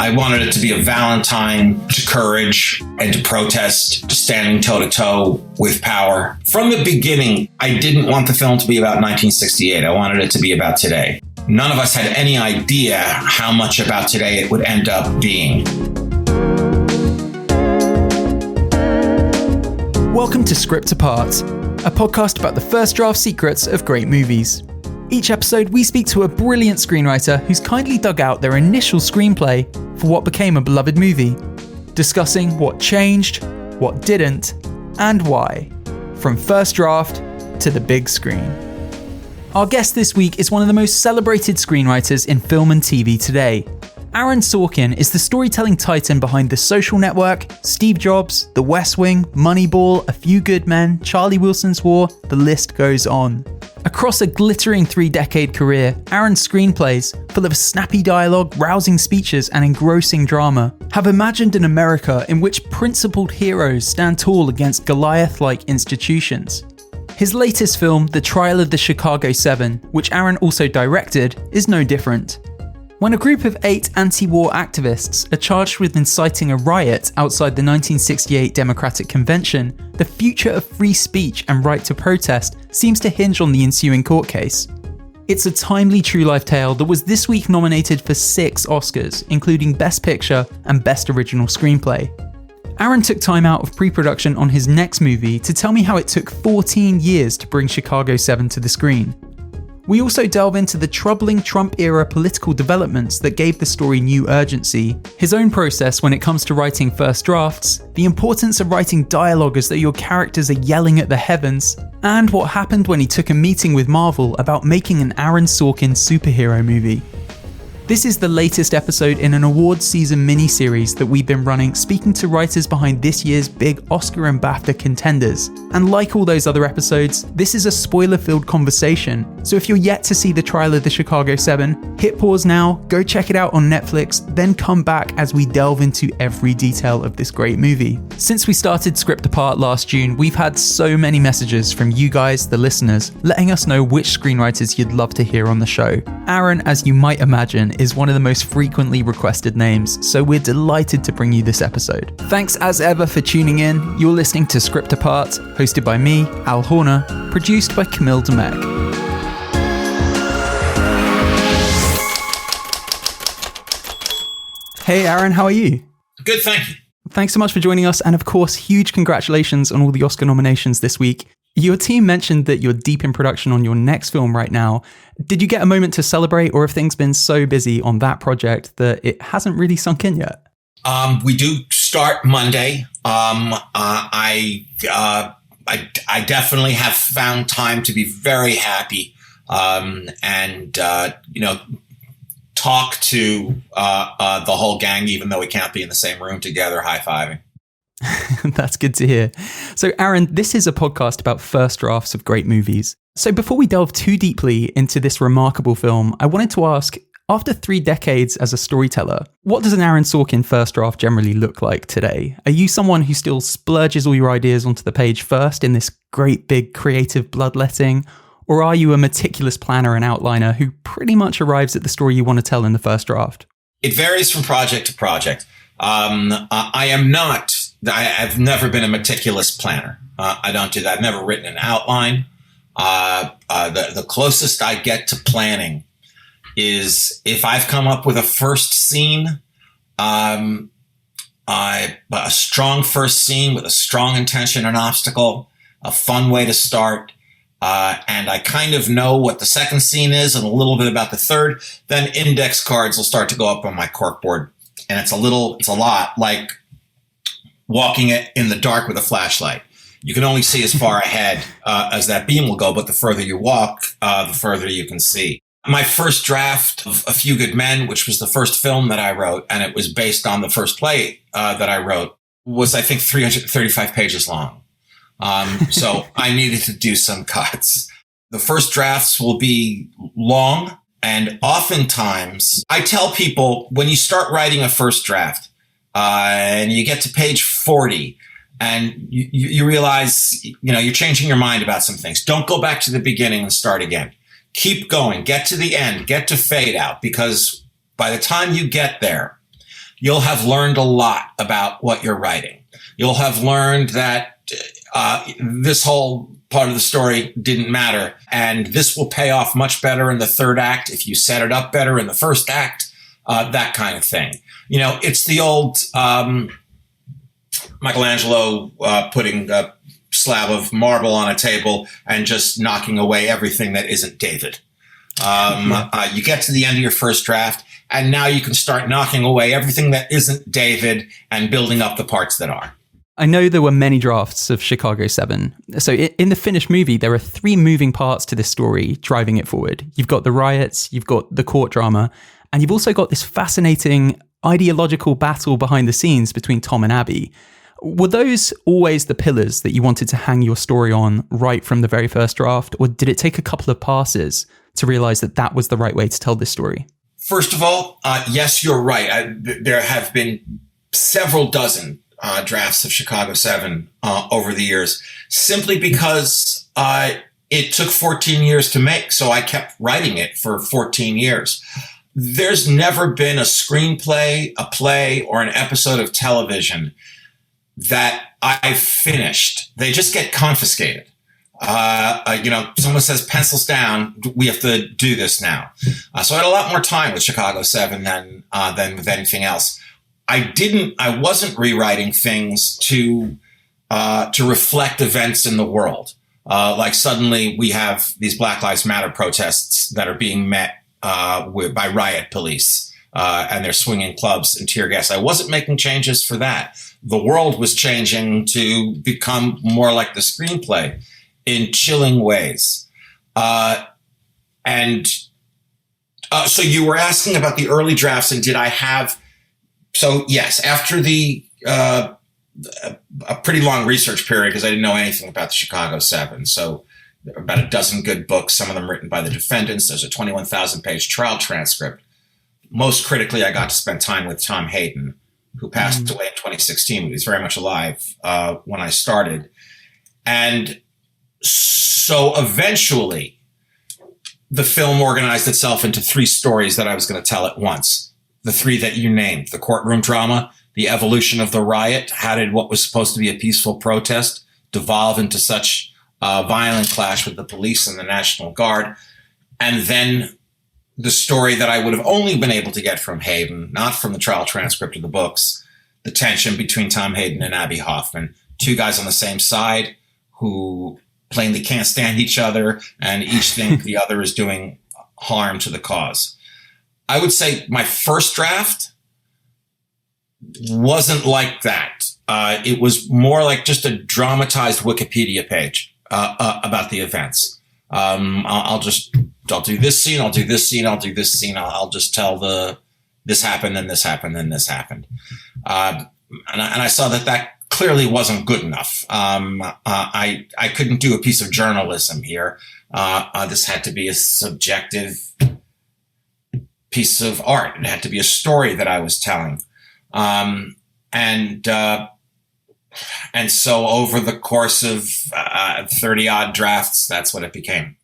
I wanted it to be a Valentine to courage and to protest, to standing toe-to-toe with power. From the beginning, I didn't want the film to be about 1968. I wanted it to be about today. None of us had any idea how much about today it would end up being. Welcome to Script Apart, a podcast about the first draft secrets of great movies. Each episode, we speak to a brilliant screenwriter who's kindly dug out their initial screenplay for what became a beloved movie, discussing what changed, what didn't, and why, from first draft to the big screen. Our guest this week is one of the most celebrated screenwriters in film and TV today. Aaron Sorkin is the storytelling titan behind The Social Network, Steve Jobs, The West Wing, Moneyball, A Few Good Men, Charlie Wilson's War, the list goes on. Across a glittering 3-decade career, Aaron's screenplays, full of snappy dialogue, rousing speeches, and engrossing drama, have imagined an America in which principled heroes stand tall against Goliath-like institutions. His latest film, The Trial of the Chicago 7, which Aaron also directed, is no different. When a group of 8 anti-war activists are charged with inciting a riot outside the 1968 Democratic Convention, the future of free speech and right to protest seems to hinge on the ensuing court case. It's a timely true-life tale that was this week nominated for 6 Oscars, including Best Picture and Best Original Screenplay. Aaron took time out of pre-production on his next movie to tell me how it took 14 years to bring Chicago 7 to the screen. We also delve into the troubling Trump-era political developments that gave the story new urgency, his own process when it comes to writing first drafts, the importance of writing dialogue as though your characters are yelling at the heavens, and what happened when he took a meeting with Marvel about making an Aaron Sorkin superhero movie. This is the latest episode in an awards season mini-series that we've been running, speaking to writers behind this year's big Oscar and BAFTA contenders. And like all those other episodes, this is a spoiler-filled conversation, so if you're yet to see The Trial of the Chicago 7, hit pause now, go check it out on Netflix, then come back as we delve into every detail of this great movie. Since we started Script Apart last June, we've had so many messages from you guys, the listeners, letting us know which screenwriters you'd love to hear on the show. Aaron, as you might imagine, is one of the most frequently requested names, so we're delighted to bring you this episode. Thanks as ever for tuning in. You're listening to Script Apart, hosted by me, Al Horner, produced by Camille Demek. Hey Aaron, how are you? Good, thank you. Thanks so much for joining us, and of course, huge congratulations on all the Oscar nominations this week. Your team mentioned that you're deep in production on your next film right now. Did you get a moment to celebrate, or have things been so busy on that project that it hasn't really sunk in yet? We do start Monday. I definitely have found time to be very happy and talk to the whole gang, even though we can't be in the same room together high-fiving. That's good to hear. So Aaron, this is a podcast about first drafts of great movies. So before we delve too deeply into this remarkable film, I wanted to ask, after 3 decades as a storyteller, what does an Aaron Sorkin first draft generally look like today? Are you someone who still splurges all your ideas onto the page first in this great big creative bloodletting? Or are you a meticulous planner and outliner who pretty much arrives at the story you want to tell in the first draft? It varies from project to project. I've never been a meticulous planner. I don't do that. I've never written an outline. The closest I get to planning is if I've come up with a first scene, a strong first scene with a strong intention and obstacle, a fun way to start, and I kind of know what the second scene is and a little bit about the third, then index cards will start to go up on my corkboard. And it's a lot like walking in the dark with a flashlight. You can only see as far ahead as that beam will go, but the further you walk, the further you can see. My first draft of A Few Good Men, which was the first film that I wrote, and it was based on the first play that I wrote, was, I think, 335 pages long. So I needed to do some cuts. The first drafts will be long, and oftentimes I tell people when you start writing a first draft and you get to page 40 and you realize, you're changing your mind about some things. Don't go back to the beginning and start again. Keep going, get to the end, get to fade out, because by the time you get there, you'll have learned a lot about what you're writing. You'll have learned that this whole part of the story didn't matter, and this will pay off much better in the third act if you set it up better in the first act, that kind of thing. You know, it's the old Michelangelo putting a slab of marble on a table and just knocking away everything that isn't David. You get to the end of your first draft, and now you can start knocking away everything that isn't David and building up the parts that are. I know there were many drafts of Chicago 7. So in the finished movie, there are 3 moving parts to this story driving it forward. You've got the riots, you've got the court drama, and you've also got this fascinating ideological battle behind the scenes between Tom and Abby. Were those always the pillars that you wanted to hang your story on right from the very first draft, or did it take a couple of passes to realize that that was the right way to tell this story? First of all, yes, you're right. There have been several dozen drafts of Chicago 7 over the years, simply because it took 14 years to make, so I kept writing it for 14 years. There's never been a screenplay, a play, or an episode of television that I finished. They just get confiscated. Someone says, pencils down, we have to do this now. So I had a lot more time with Chicago 7 than with anything else. I wasn't rewriting things to reflect events in the world. Like suddenly we have these Black Lives Matter protests that are being met by riot police, and they're swinging clubs and tear gas. I wasn't making changes for that. The world was changing to become more like the screenplay in chilling ways. So you were asking about the early drafts, and did I have... So yes, after a pretty long research period, because I didn't know anything about the Chicago 7. So there are about a dozen good books, some of them written by the defendants. There's a 21,000-page trial transcript. Most critically, I got to spend time with Tom Hayden, who passed away in 2016. He was very much alive when I started. And so eventually, the film organized itself into 3 stories that I was going to tell at once. The 3 that you named: the courtroom drama, the evolution of the riot. How did what was supposed to be a peaceful protest devolve into such a violent clash with the police and the National Guard? And then the story that I would have only been able to get from Hayden, not from the trial transcript of the books, the tension between Tom Hayden and Abby Hoffman, 2 guys on the same side who plainly can't stand each other and each think the other is doing harm to the cause. I would say my first draft wasn't like that. It was more like just a dramatized Wikipedia page about the events. I'll do this scene, I'll do this scene, I'll do this scene. I'll just tell this happened, then this happened, then this happened. And I saw that clearly wasn't good enough. I couldn't do a piece of journalism here. This had to be a subjective piece of art. It had to be a story that I was telling. And so over the course of 30 odd drafts, that's what it became.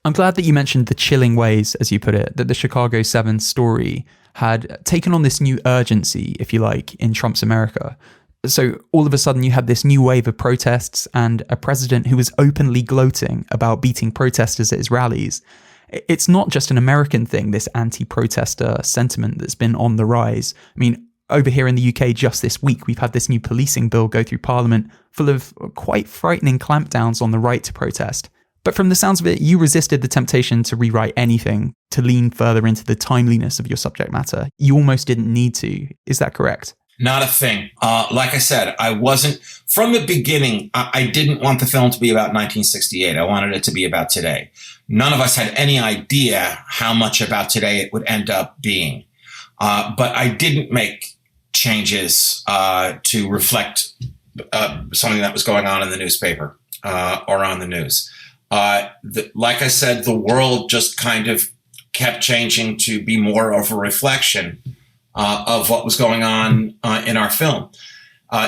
I'm glad that you mentioned the chilling ways, as you put it, that the Chicago 7 story had taken on this new urgency, if you like, in Trump's America. So all of a sudden you had this new wave of protests and a president who was openly gloating about beating protesters at his rallies. It's not just an American thing, this anti-protester sentiment that's been on the rise. I mean, over here in the UK just this week, we've had this new policing bill go through Parliament full of quite frightening clampdowns on the right to protest. But from the sounds of it, you resisted the temptation to rewrite anything, to lean further into the timeliness of your subject matter. You almost didn't need to. Is that correct? Not a thing. Like I said, I wasn't, from the beginning, I didn't want the film to be about 1968. I wanted it to be about today. None of us had any idea how much about today it would end up being. But I didn't make changes to reflect something that was going on in the newspaper or on the news. Like I said, the world just kind of kept changing to be more of a reflection of what was going on in our film.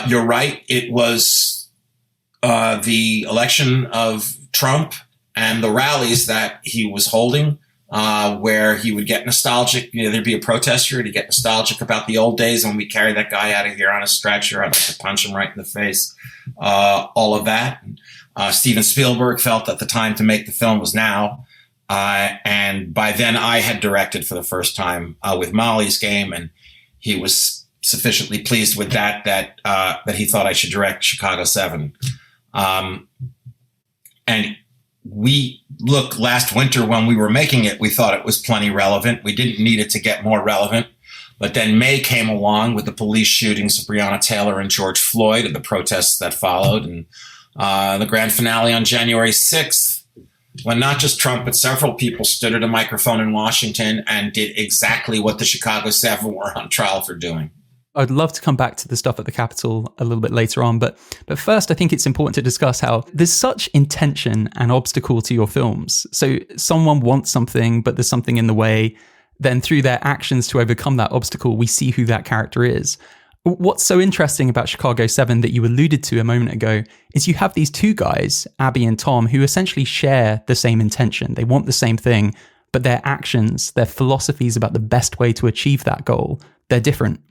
You're right. It was the election of Trump and the rallies that he was holding where he would get nostalgic. There'd be a protester, and he'd get nostalgic about the old days when we carry that guy out of here on a stretcher. I'd like to punch him right in the face. All of that. Steven Spielberg felt that the time to make the film was now. And by then I had directed for the first time with Molly's Game, and he was sufficiently pleased with that he thought I should direct Chicago 7. And last winter when we were making it, we thought it was plenty relevant. We didn't need it to get more relevant. But then May came along with the police shootings of Breonna Taylor and George Floyd and the protests that followed. And the grand finale on January 6th, when not just Trump, but several people stood at a microphone in Washington and did exactly what the Chicago 7 were on trial for doing. I'd love to come back to the stuff at the Capitol a little bit later on, but first I think it's important to discuss how there's such intention and obstacle to your films. So someone wants something, but there's something in the way. Then through their actions to overcome that obstacle, we see who that character is. What's so interesting about Chicago 7 that you alluded to a moment ago is you have these two guys, Abby and Tom, who essentially share the same intention. They want the same thing, but their actions, their philosophies about the best way to achieve that goal, they're different.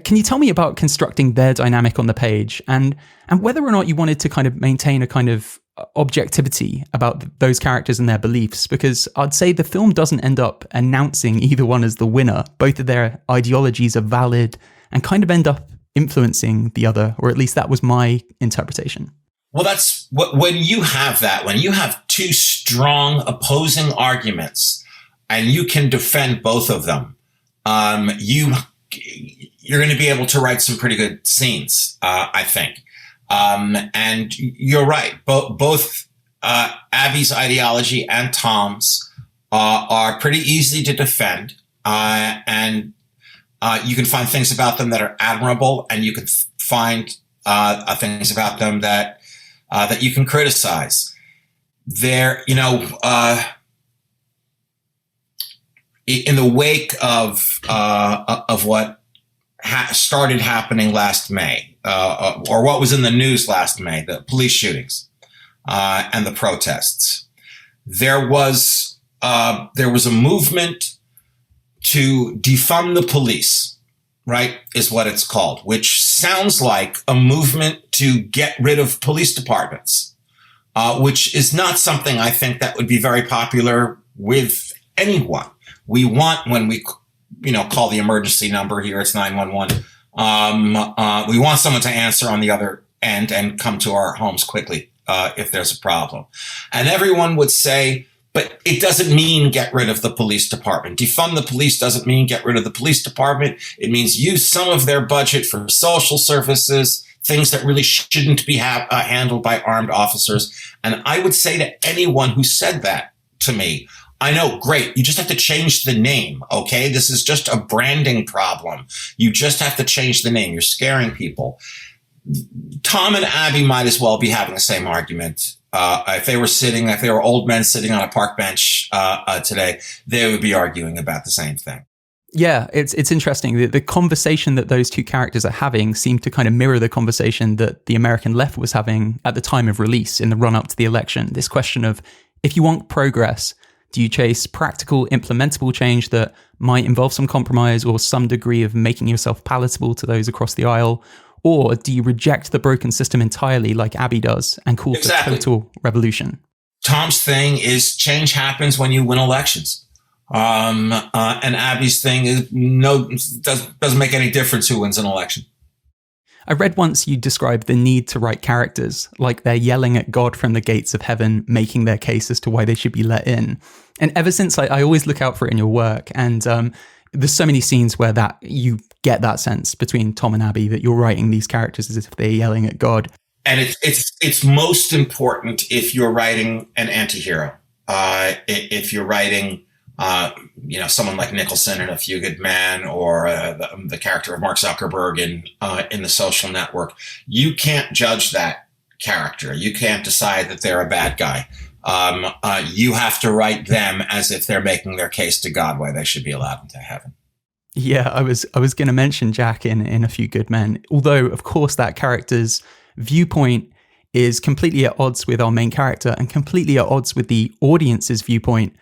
Can you tell me about constructing their dynamic on the page and whether or not you wanted to kind of maintain a kind of objectivity about those characters and their beliefs? Because I'd say the film doesn't end up announcing either one as the winner. Both of their ideologies are valid and kind of end up influencing the other, or at least that was my interpretation. Well, that's when you have two strong opposing arguments and you can defend both of them, you're going to be able to write some pretty good scenes, I think. And you're right. Both Abby's ideology and Tom's are pretty easy to defend. And you can find things about them that are admirable, and you can find things about them that you can criticize. In the wake of what started happening last May, or what was in the news last May, the police shootings and the protests, there was a movement to defund the police, right, is what it's called, which sounds like a movement to get rid of police departments, which is not something I think that would be very popular with anyone. We want, when we call the emergency number here, it's 911. We want someone to answer on the other end and come to our homes quickly if there's a problem. And everyone would say, but it doesn't mean get rid of the police department. Defund the police doesn't mean get rid of the police department. It means use some of their budget for social services, things that really shouldn't be handled by armed officers. And I would say to anyone who said that to me, I know, great. You just have to change the name, okay? This is just a branding problem. You just have to change the name. You're scaring people. Tom and Abby might as well be having the same argument. If they were old men sitting on a park bench today, they would be arguing about the same thing. Yeah, it's interesting. The conversation that those two characters are having seemed to kind of mirror the conversation that the American left was having at the time of release in the run-up to the election. This question of, if you want progress, do you chase practical, implementable change that might involve some compromise or some degree of making yourself palatable to those across the aisle? Or do you reject the broken system entirely like Abby does and call for total revolution? Tom's thing is change happens when you win elections. And Abby's thing is doesn't make any difference who wins an election. I read once you described the need to write characters like they're yelling at God from the gates of heaven, making their case as to why they should be let in. And ever since, I always look out for it in your work. And there's so many scenes where that you get that sense between Tom and Abby that you're writing these characters as if they're yelling at God. And it's most important if you're writing an antihero. If you're writing someone like Nicholson in A Few Good Men, or the character of Mark Zuckerberg in The Social Network, you can't judge that character. You can't decide that they're a bad guy. You have to write them as if they're making their case to God why they should be allowed into heaven. Yeah, I was going to mention Jack in A Few Good Men, although of course that character's viewpoint is completely at odds with our main character and completely at odds with the audience's viewpoint.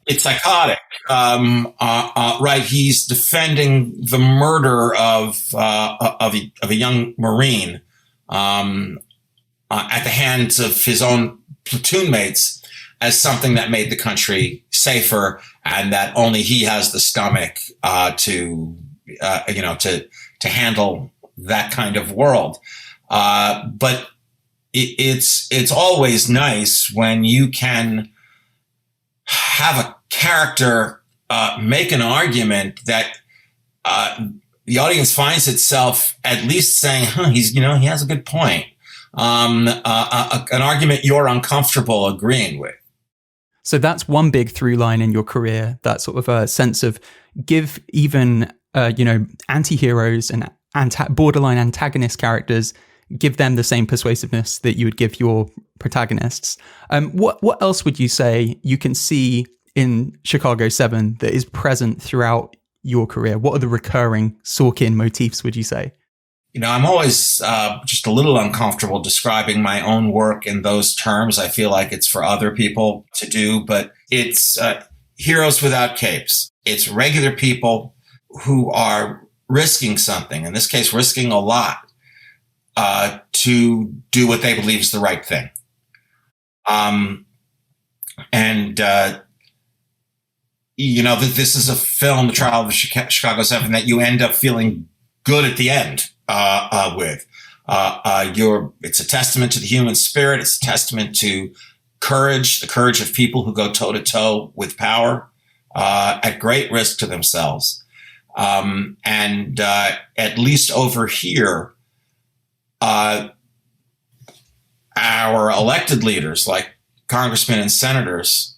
It's psychotic. Right. He's defending the murder of a young Marine, at the hands of his own platoon mates as something that made the country safer, and that only he has the stomach, to handle that kind of world. But it's always nice when you can have a character make an argument that the audience finds itself at least saying, he has a good point. An argument you're uncomfortable agreeing with. So that's one big through line in your career, that sort of a sense of give even, anti-heroes and borderline antagonist characters, give them the same persuasiveness that you would give your protagonists. What else would you say you can see in Chicago 7 that is present throughout your career? What are the recurring Sorkin motifs, would you say? I'm always just a little uncomfortable describing my own work in those terms. I feel like it's for other people to do, but it's heroes without capes. It's regular people who are risking something, in this case, risking a lot, to do what they believe is the right thing. This is a film, The Trial of Chicago 7, that you end up feeling good at the end with. It's a testament to the human spirit. It's a testament to courage, the courage of people who go toe to toe with power, at great risk to themselves. At least over here, our elected leaders, like congressmen and senators,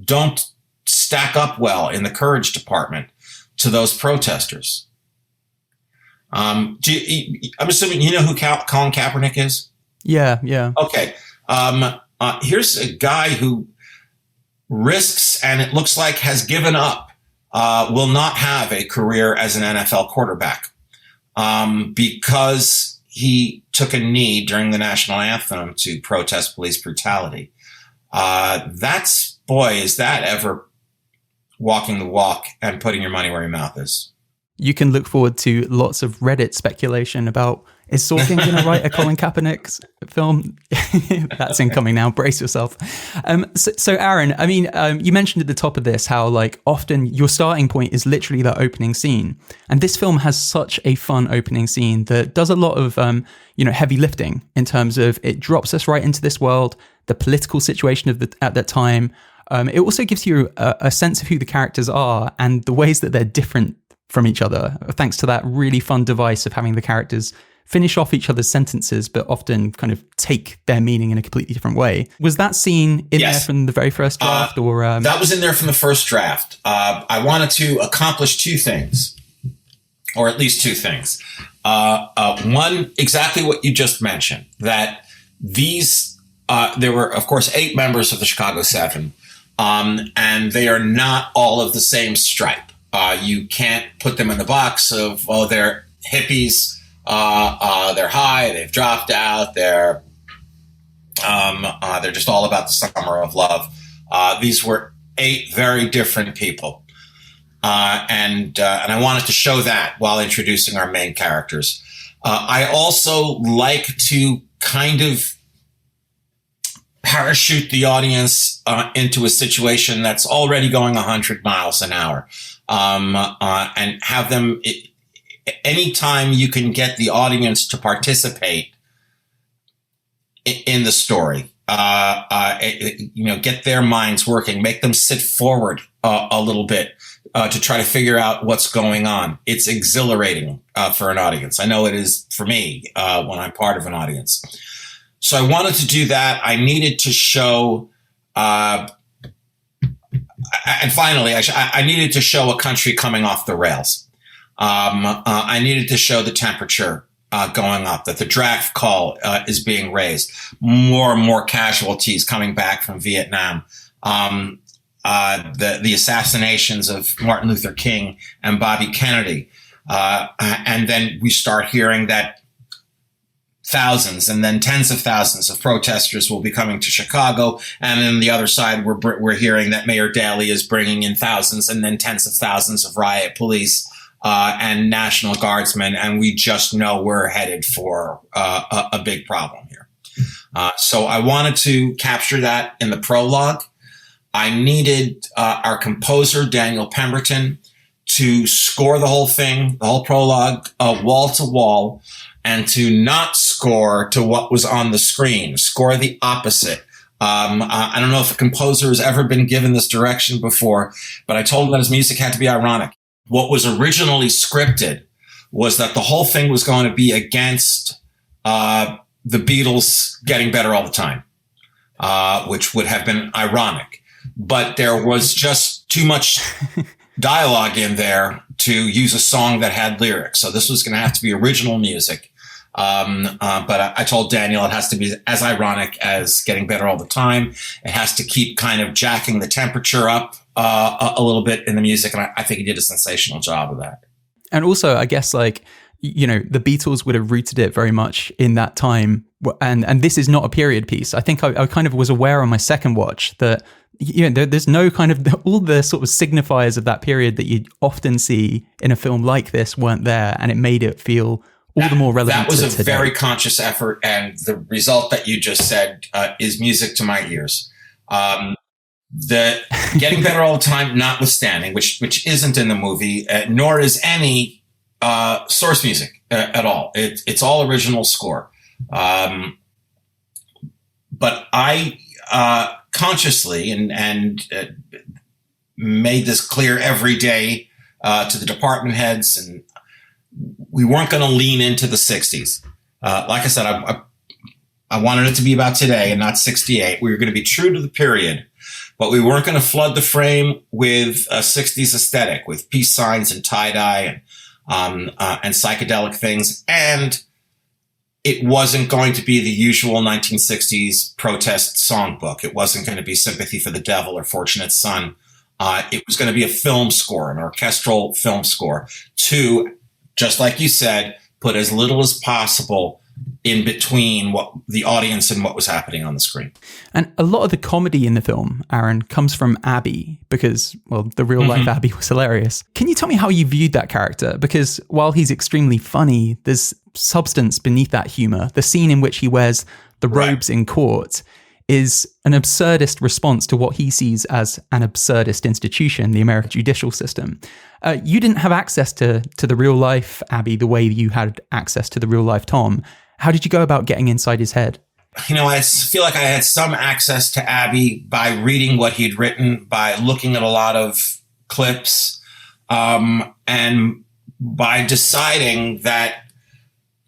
don't stack up well in the courage department to those protesters. I'm assuming you know who Colin Kaepernick is? Yeah. Okay. Here's a guy who risks, and it looks like has given up, will not have a career as an NFL quarterback, because he took a knee during the national anthem to protest police brutality. Is that ever walking the walk and putting your money where your mouth is? You can look forward to lots of Reddit speculation about, is Sorkin going to write a Colin Kaepernick film? That's incoming now. Brace yourself. So Aaron, you mentioned at the top of this how often your starting point is literally that opening scene. And this film has such a fun opening scene that does a lot of, heavy lifting in terms of it drops us right into this world, the political situation at that time. It also gives you a sense of who the characters are and the ways that they're different from each other, thanks to that really fun device of having the characters finish off each other's sentences, but often kind of take their meaning in a completely different way. Was that scene in there from the very first draft? That was in there from the first draft. I wanted to accomplish two things, or at least two things. One, exactly what you just mentioned, that there were, of course, 8 members of the Chicago 7, and they are not all of the same stripe. You can't put them in the box of, they're hippies, they're high, they've dropped out, they're just all about the summer of love. These were 8 very different people. And I wanted to show that while introducing our main characters. I also like to kind of parachute the audience into a situation that's already going 100 miles an hour. And have them, anytime you can get the audience to participate in the story, get their minds working, make them sit forward a little bit to try to figure out what's going on. It's exhilarating for an audience. I know it is for me when I'm part of an audience. So I wanted to do that. I needed to show and finally, I needed to show a country coming off the rails. I needed to show the temperature going up, that the draft call is being raised, more and more casualties coming back from Vietnam, the assassinations of Martin Luther King and Bobby Kennedy. And then we start hearing that thousands and then tens of thousands of protesters will be coming to Chicago. And on the other side, we're hearing that Mayor Daley is bringing in thousands and then tens of thousands of riot police and National Guardsmen. And we just know we're headed for a big problem here. So I wanted to capture that in the prologue. I needed our composer, Daniel Pemberton, to score the whole thing, the whole prologue, wall to wall, and to not score to what was on the screen, score the opposite. I don't know if a composer has ever been given this direction before, but I told him that his music had to be ironic. What was originally scripted was that the whole thing was going to be against the Beatles getting better all the time, which would have been ironic. But there was just too much dialogue in there to use a song that had lyrics. So this was going to have to be original music. But I told Daniel it has to be as ironic as getting better all the time. It has to keep kind of jacking the temperature up a little bit in the music. And I think he did a sensational job of that. And also, I guess, like, you know, the Beatles would have rooted it very much in that time. And this is not a period piece. I think I kind of was aware on my second watch that, you know, there's no kind of all the sort of signifiers of that period that you often see in a film like this weren't there, and it made it feel all the more relevant. That was a very conscious effort, and the result that you just said is music to my ears. The getting better all the time, notwithstanding, which isn't in the movie, nor is any source music at all. It's all original score. But I consciously and made this clear every day to the department heads, and we weren't going to lean into the 60s. Like I said, I wanted it to be about today and not 68. We were going to be true to the period, but we weren't going to flood the frame with a 60s aesthetic, with peace signs and tie-dye and psychedelic things. And it wasn't going to be the usual 1960s protest songbook. It wasn't going to be Sympathy for the Devil or Fortunate Son. It was going to be a film score, an orchestral film score to, just like you said, put as little as possible in between what the audience and what was happening on the screen. And a lot of the comedy in the film, Aaron, comes from Abby because, well, the real life Abby was hilarious. Can you tell me how you viewed that character? Because while he's extremely funny, there's substance beneath that humor. The scene in which he wears the robes in court is an absurdist response to what he sees as an absurdist institution, the American judicial system. You didn't have access to the real life Abby the way you had access to the real life Tom. How did you go about getting inside his head? You know, I feel like I had some access to Abby by reading what he'd written, by looking at a lot of clips, and by deciding that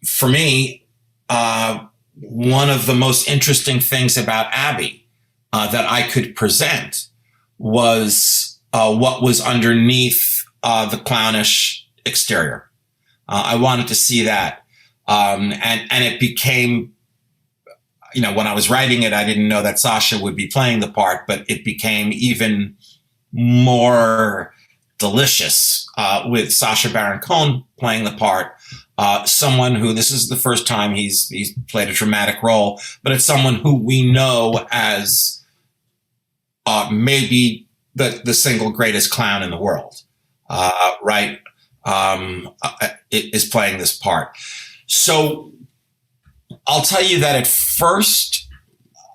for me, one of the most interesting things about Abby that I could present was what was underneath the clownish exterior. I wanted to see that. And it became, you know, when I was writing it, I didn't know that Sasha would be playing the part, but it became even more delicious with Sacha Baron Cohen playing the part. Someone who, this is the first time he's played a dramatic role, but it's someone who we know as maybe the single greatest clown in the world, right? Is playing this part. So I'll tell you that at first,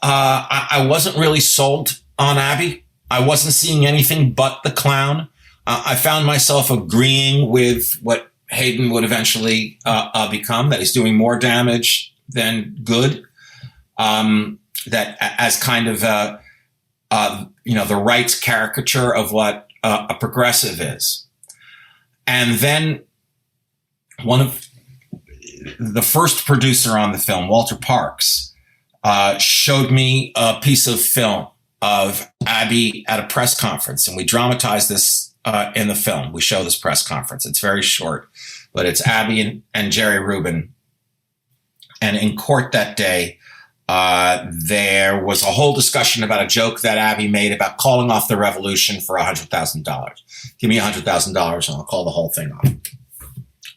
I wasn't really sold on Abby. I wasn't seeing anything but the clown. I found myself agreeing with what Hayden would eventually become, that he's doing more damage than good, that as kind of the right's caricature of what a progressive is. And then one of the first producer on the film, Walter Parks, showed me a piece of film of Abby at a press conference, and we dramatized this in the film. We show this press conference. It's very short, but it's Abby and Jerry Rubin. And in court that day, there was a whole discussion about a joke that Abby made about calling off the revolution for $100,000. Give me $100,000 and I'll call the whole thing off.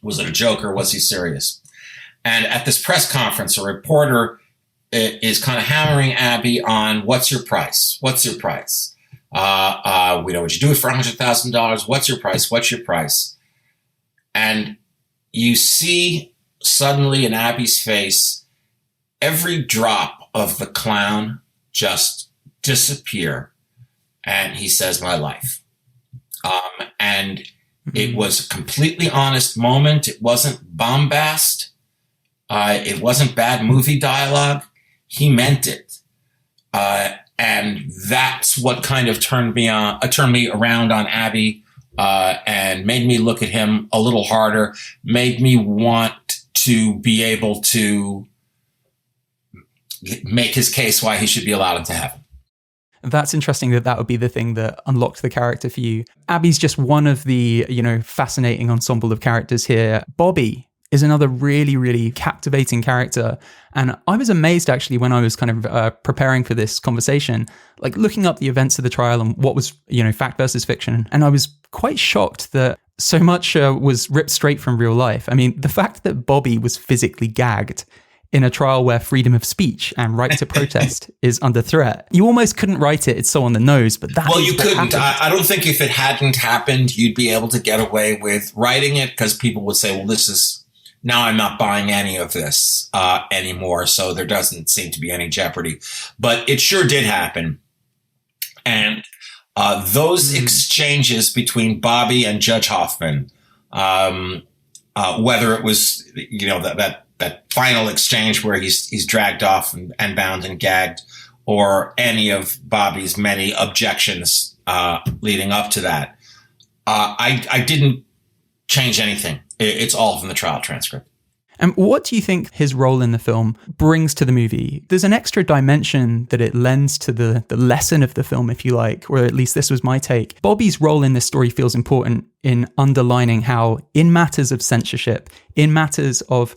Was it a joke or was he serious? And at this press conference, a reporter is kind of hammering Abby on, what's your price? What's your price? We know what you do for $100,000. What's your price? What's your price? And you see suddenly in Abby's face, every drop of the clown just disappear. And he says, my life. And it was a completely honest moment. It wasn't bombast. It wasn't bad movie dialogue. He meant it. And that's what kind of turned me around on Abby, and made me look at him a little harder, made me want to be able to make his case why he should be allowed into heaven. That's interesting that would be the thing that unlocked the character for you. Abby's just one of the, fascinating ensemble of characters here. Bobby is another really, really captivating character. And I was amazed, actually, when I was kind of preparing for this conversation, like looking up the events of the trial and what was, fact versus fiction. And I was quite shocked that so much was ripped straight from real life. I mean, the fact that Bobby was physically gagged in a trial where freedom of speech and right to protest is under threat. You almost couldn't write it. It's so on the nose, but that. Well, you couldn't. I don't think if it hadn't happened, you'd be able to get away with writing it, because people would say, well, now I'm not buying any of this anymore. So there doesn't seem to be any jeopardy, but it sure did happen. And those exchanges between Bobby and Judge Hoffman, whether it was, that final exchange where he's dragged off and bound and gagged, or any of Bobby's many objections leading up to that, I didn't change anything. It's all from the trial transcript. And what do you think his role in the film brings to the movie? There's an extra dimension that it lends to the lesson of the film, if you like, or at least this was my take. Bobby's role in this story feels important in underlining how, in matters of censorship, in matters of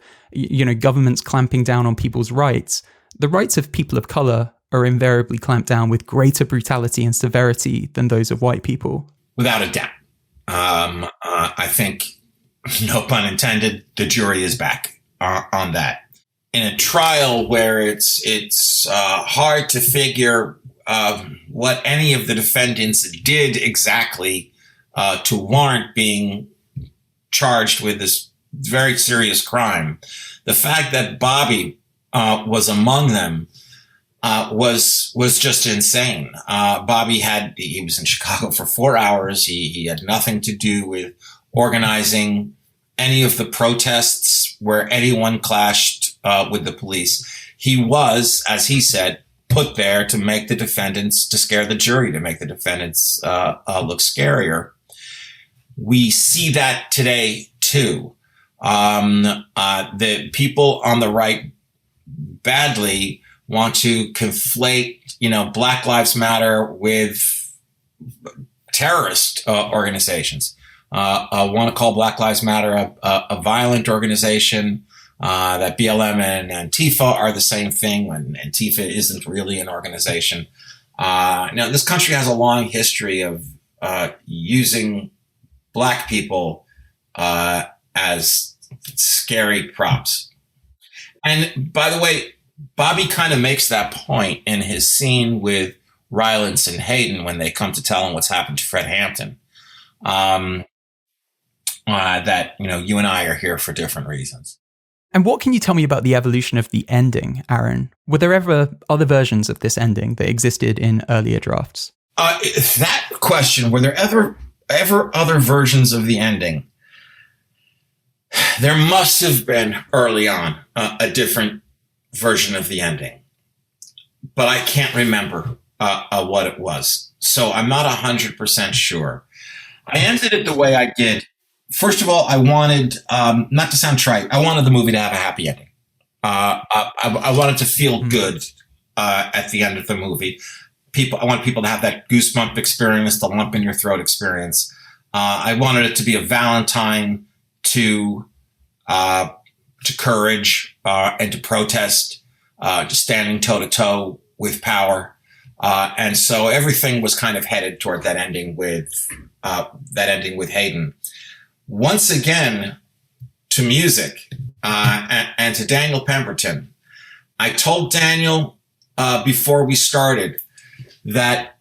governments clamping down on people's rights, the rights of people of color are invariably clamped down with greater brutality and severity than those of white people. Without a doubt. I think, no pun intended, the jury is back on that. In a trial where it's hard to figure what any of the defendants did exactly to warrant being charged with this very serious crime, the fact that Bobby was among them was just insane. Bobby he was in Chicago for 4 hours. He had nothing to do with organizing any of the protests where anyone clashed with the police. He was, as he said, put there to scare the jury, to make the defendants look scarier. We see that today too. The people on the right badly want to conflate, Black Lives Matter with terrorist organizations. Want to call Black Lives Matter a violent organization, that BLM and Antifa are the same thing, when Antifa isn't really an organization. Now, this country has a long history of using Black people as scary props. And by the way, Bobby kind of makes that point in his scene with Rylance and Hayden when they come to tell him what's happened to Fred Hampton. That, you and I are here for different reasons. And what can you tell me about the evolution of the ending, Aaron? Were there ever other versions of this ending that existed in earlier drafts? That question, were there ever other versions of the ending? There must have been early on a different version of the ending, but I can't remember what it was. So I'm not 100% sure. I ended it the way I did. First of all, I wanted, not to sound trite, I wanted the movie to have a happy ending. I wanted to feel good at the end of the movie. I want people to have that goosebump experience, the lump in your throat experience. I wanted it to be a Valentine to courage and to protest, just standing toe to toe with power. And so everything was kind of headed toward that ending with Hayden. Once again, to music, and to Daniel Pemberton. I told Daniel before we started that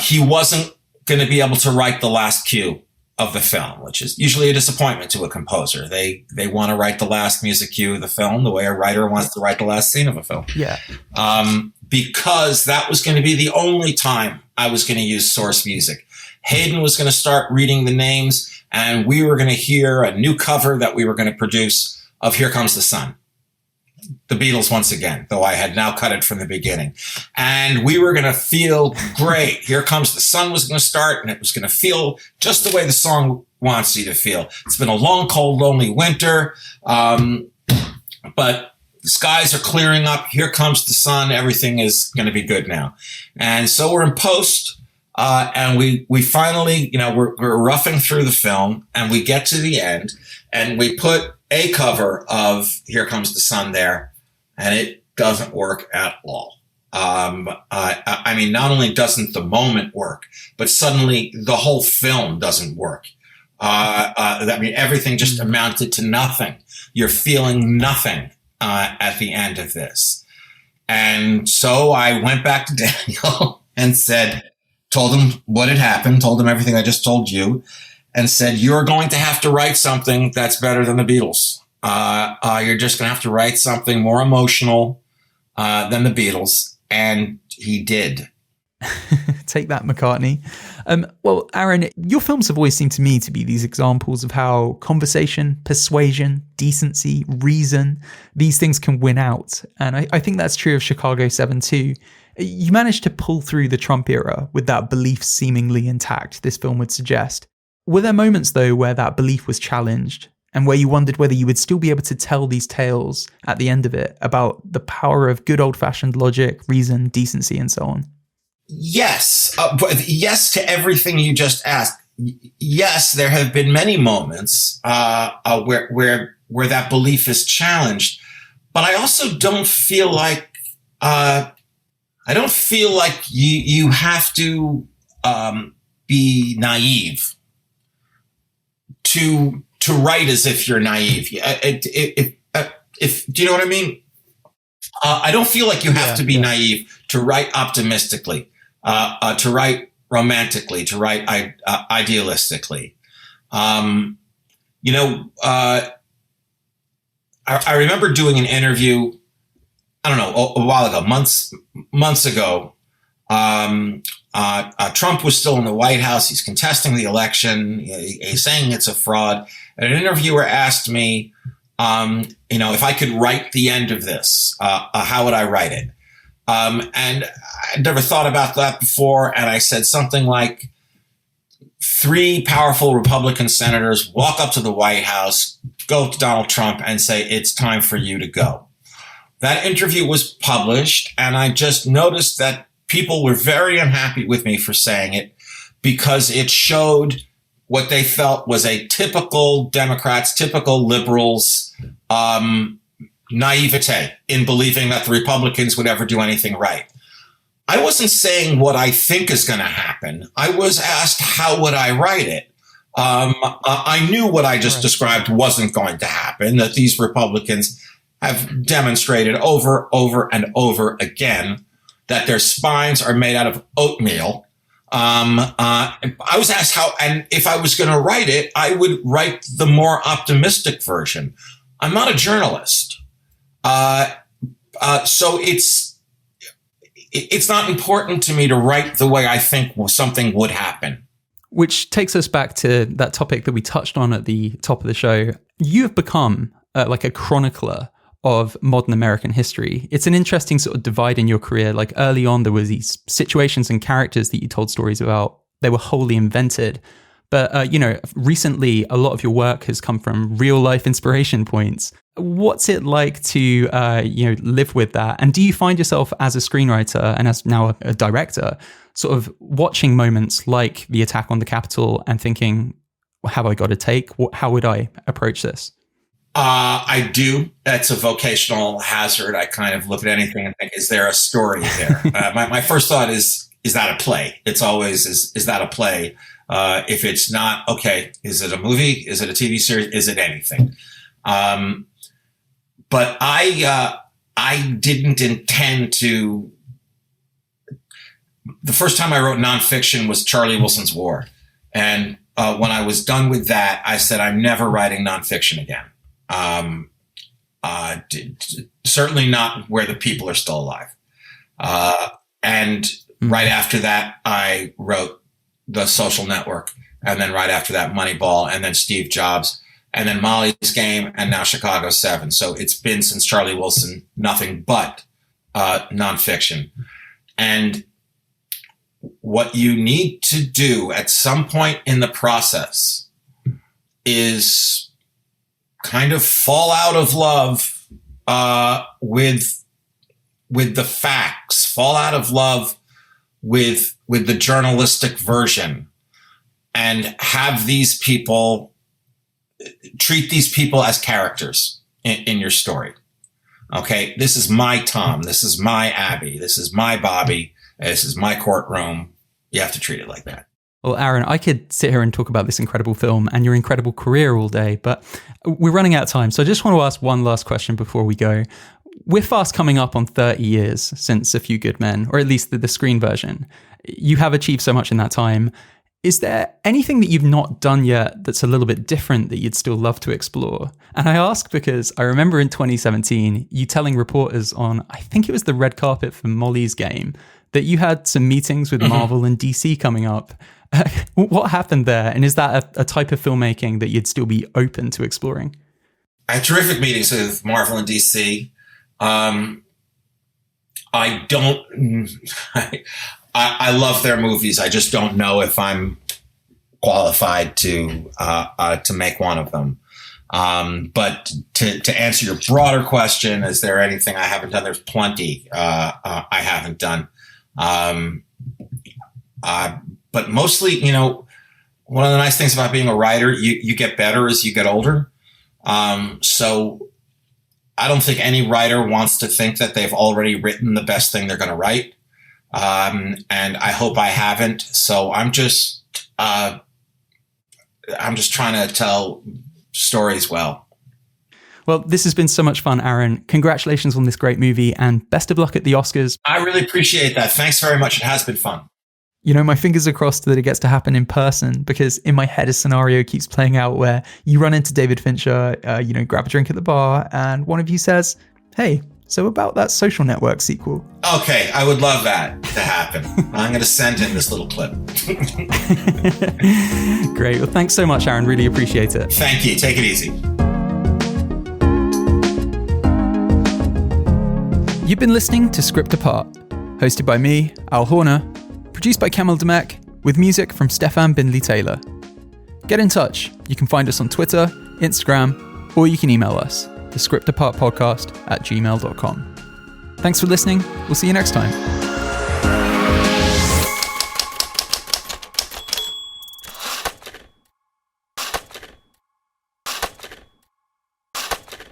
he wasn't going to be able to write the last cue of the film, which is usually a disappointment to a composer. They want to write the last music cue of the film the way a writer wants to write the last scene of a film. Yeah. Because that was going to be the only time I was going to use source music. Hayden was going to start reading the names, and we were going to hear a new cover that we were going to produce of Here Comes the Sun. The Beatles once again, though I had now cut it from the beginning. And we were going to feel great. Here Comes the Sun was going to start, and it was going to feel just the way the song wants you to feel. It's been a long, cold, lonely winter, but the skies are clearing up. Here comes the sun. Everything is going to be good now. And so we're in post, and we finally, we're roughing through the film, and we get to the end, and we put a cover of Here Comes the Sun there, and it doesn't work at all. I mean, not only doesn't the moment work, but suddenly the whole film doesn't work. I mean, everything just amounted to nothing. You're feeling nothing at the end of this. And so I went back to Daniel and told him what had happened, told him everything I just told you, and said, you're going to have to write something that's better than the Beatles. You're just going to have to write something more emotional than the Beatles. And he did. Take that, McCartney. Well, Aaron, your films have always seemed to me to be these examples of how conversation, persuasion, decency, reason, these things can win out. And I think that's true of Chicago 7 too. You managed to pull through the Trump era with that belief seemingly intact, this film would suggest. Were there moments, though, where that belief was challenged and where you wondered whether you would still be able to tell these tales at the end of it about the power of good old-fashioned logic, reason, decency, and so on? Yes. But yes to everything you just asked. Yes, there have been many moments where that belief is challenged. But I also don't feel like you have to be naive to write as if you're naive. If do you know what I mean? I don't feel like you have to be naive to write optimistically, to write romantically, to write idealistically. I remember doing an interview, I don't know, a while ago, months ago. Trump was still in the White House. He's contesting the election. He's saying it's a fraud. And an interviewer asked me, if I could write the end of this, how would I write it? And I'd never thought about that before. And I said something like, 3 powerful Republican senators walk up to the White House, go to Donald Trump and say, it's time for you to go. That interview was published, and I just noticed that people were very unhappy with me for saying it because it showed what they felt was a typical Democrats, typical liberals, naivete in believing that the Republicans would ever do anything right. I wasn't saying what I think is going to happen. I was asked, how would I write it? I knew what I just described wasn't going to happen, that these Republicans have demonstrated over and over again that their spines are made out of oatmeal. I was asked how, and if I was going to write it, I would write the more optimistic version. I'm not a journalist. So it's not important to me to write the way I think something would happen. Which takes us back to that topic that we touched on at the top of the show. You have become like a chronicler of modern American history. It's an interesting sort of divide in your career. Like early on, there were these situations and characters that you told stories about. They were wholly invented. But, recently, a lot of your work has come from real life inspiration points. What's it like to, live with that? And do you find yourself as a screenwriter and as now a director sort of watching moments like the attack on the Capitol and thinking, well, have I got a take? How would I approach this? I do. That's a vocational hazard. I kind of look at anything and think, is there a story there? My first thought is that a play? It's always, is that a play? If it's not, okay, is it a movie? Is it a TV series? Is it anything? But I didn't intend to. The first time I wrote nonfiction was Charlie Wilson's War. And when I was done with that, I said, I'm never writing nonfiction again. Certainly not where the people are still alive. And right after that, I wrote The Social Network. And then right after that, Moneyball, and then Steve Jobs, and then Molly's Game, and now Chicago 7. So it's been, since Charlie Wilson, nothing but nonfiction. And what you need to do at some point in the process is kind of fall out of love with the facts, fall out of love with the journalistic version, and have these people, treat these people as characters in your story. Okay, this is my Tom, this is my Abby, this is my Bobby, this is my courtroom. You have to treat it like that. Well, Aaron, I could sit here and talk about this incredible film and your incredible career all day, but we're running out of time. So I just want to ask one last question before we go. We're fast coming up on 30 years since A Few Good Men, or at least the screen version. You have achieved so much in that time. Is there anything that you've not done yet that's a little bit different that you'd still love to explore? And I ask because I remember in 2017, you telling reporters on, I think it was the red carpet for Molly's Game, that you had some meetings with Marvel and DC coming up. What happened there? And is that a type of filmmaking that you'd still be open to exploring? I had terrific meetings with Marvel and DC. I don't... I love their movies. I just don't know if I'm qualified to make one of them. But to answer your broader question, is there anything I haven't done? There's plenty I haven't done. But mostly, you know, one of the nice things about being a writer, you get better as you get older. So I don't think any writer wants to think that they've already written the best thing they're going to write. And I hope I haven't. So I'm just trying to tell stories well. Well, this has been so much fun, Aaron. Congratulations on this great movie and best of luck at the Oscars. I really appreciate that. Thanks very much. It has been fun. You know, my fingers are crossed that it gets to happen in person, because in my head a scenario keeps playing out where you run into David Fincher, grab a drink at the bar, and one of you says, hey, so about that Social Network sequel. Okay, I would love that to happen. I'm going to send him this little clip. Great. Well, thanks so much, Aaron. Really appreciate it. Thank you. Take it easy. You've been listening to Script Apart, hosted by me, Al Horner, produced by Kamal Demek, with music from Stefan Bindley-Taylor. Get in touch. You can find us on Twitter, Instagram, or you can email us, thescriptapartpodcast@gmail.com. Thanks for listening. We'll see you next time.